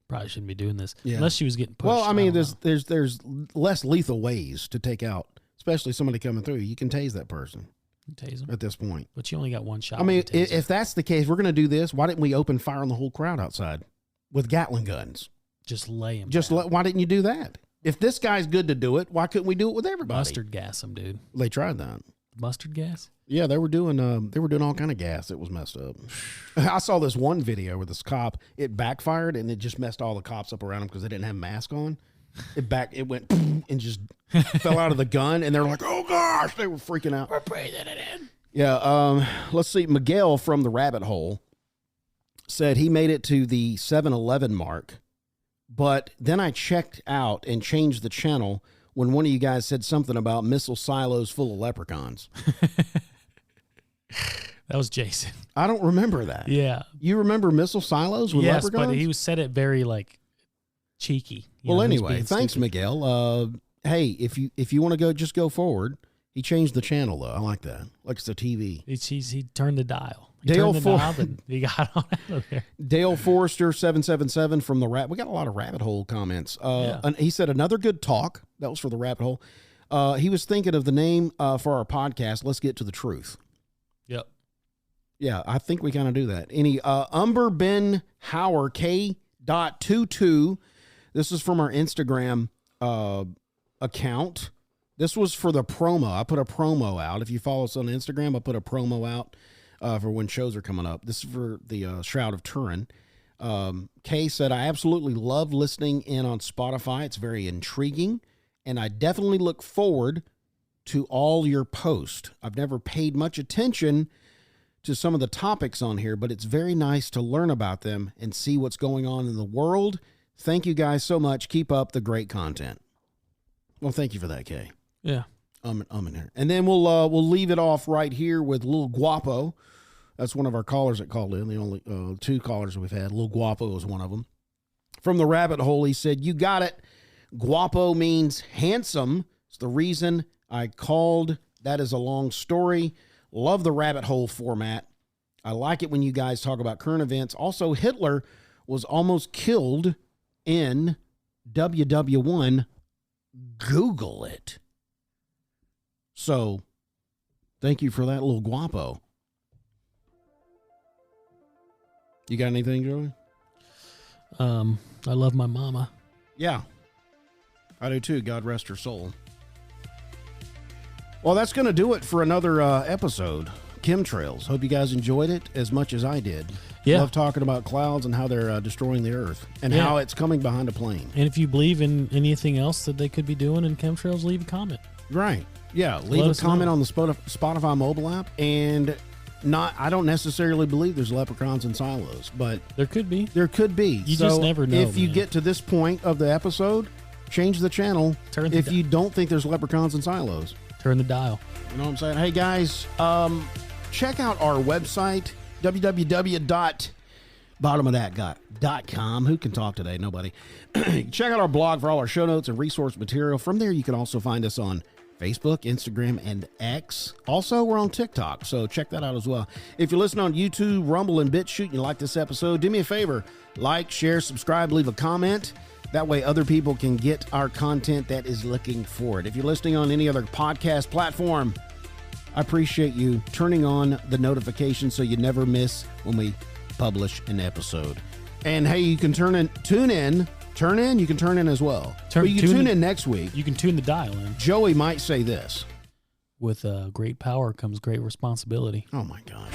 probably shouldn't be doing this, unless she was getting pushed. Well, I mean, don't know. there's less lethal ways to take out, especially somebody coming through. You can tase that person. Tase them. At this point. But you only got one shot. I mean, with the taser. if that's the case, we're going to do this. Why didn't we open fire on the whole crowd outside with Gatling guns? Just lay him. Why didn't you do that? If this guy's good to do it, why couldn't we do it with everybody? Mustard gas him, dude. They tried that. Mustard gas? Yeah, they were doing all kind of gas that was messed up. I saw this one video where this cop, it backfired and it just messed all the cops up around him because they didn't have masks on. It went and just fell out of the gun, and they're like, "Oh gosh!" They were freaking out. We're breathing it in. Yeah. Let's see. Miguel from the Rabbit Hole said he made it to the 7-Eleven mark, but then I checked out and changed the channel when one of you guys said something about missile silos full of leprechauns. That was Jason. I don't remember that. Yeah. You remember missile silos with leprechauns? Yes, but he said it very like cheeky. Well, anyway, thanks, Miguel. Hey, if you want to go, just go forward. He changed the channel though. I like that. Like it's a TV. He turned the dial. He got on out of there. Dale Forrester 777 from the We got a lot of Rabbit Hole comments. And he said another good talk. That was for the Rabbit Hole. He was thinking of the name for our podcast. Let's get to the truth. Yep. Yeah, I think we kind of do that. Any Umber Ben Hauer K.22. This is from our Instagram account. This was for the promo. I put a promo out. If you follow us on Instagram, I put a promo out for when shows are coming up. This is for the Shroud of Turin. Kay said, I absolutely love listening in on Spotify. It's very intriguing, and I definitely look forward to all your posts. I've never paid much attention to some of the topics on here, but it's very nice to learn about them and see what's going on in the world. Thank you guys so much. Keep up the great content. Well, thank you for that, Kay. Yeah. I'm in here. And then we'll leave it off right here with Lil Guapo. That's one of our callers that called in. The only two callers we've had. Lil Guapo was one of them. From the Rabbit Hole, he said, you got it. Guapo means handsome. It's the reason I called. That is a long story. Love the Rabbit Hole format. I like it when you guys talk about current events. Also, Hitler was almost killed in WW1. Google it. So, thank you for that, Little Guapo. You got anything, Joey? I love my mama. Yeah, I do too. God rest her soul. Well, that's going to do it for another episode. Chemtrails. Hope you guys enjoyed it as much as I did. Yeah. Love talking about clouds and how they're destroying the earth and how it's coming behind a plane. And if you believe in anything else that they could be doing in chemtrails, leave a comment. Right. Yeah. Leave a comment on the Spotify mobile app. And I don't necessarily believe there's leprechauns in silos, but there could be. There could be. You just never know. If you get to this point of the episode, change the channel. If you don't think there's leprechauns in silos. Turn the dial. You know what I'm saying? Hey, guys, check out our website, www.bottomofThat.com. Who can talk today? Nobody. Check out our blog for all our show notes and resource material. From there, you can also find us on Facebook, Instagram, and X. Also, we're on TikTok, so check that out as well. If you listen on YouTube, Rumble, and BitChute, and you like this episode, do me a favor. Like, share, subscribe, leave a comment. That way other people can get our content that is looking for it. If you're listening on any other podcast platform, I appreciate you turning on the notifications so you never miss when we publish an episode. And hey, you can tune in, you can turn in as well. You can tune in next week. You can tune the dial in. Joey might say this. With great power comes great responsibility. Oh my God.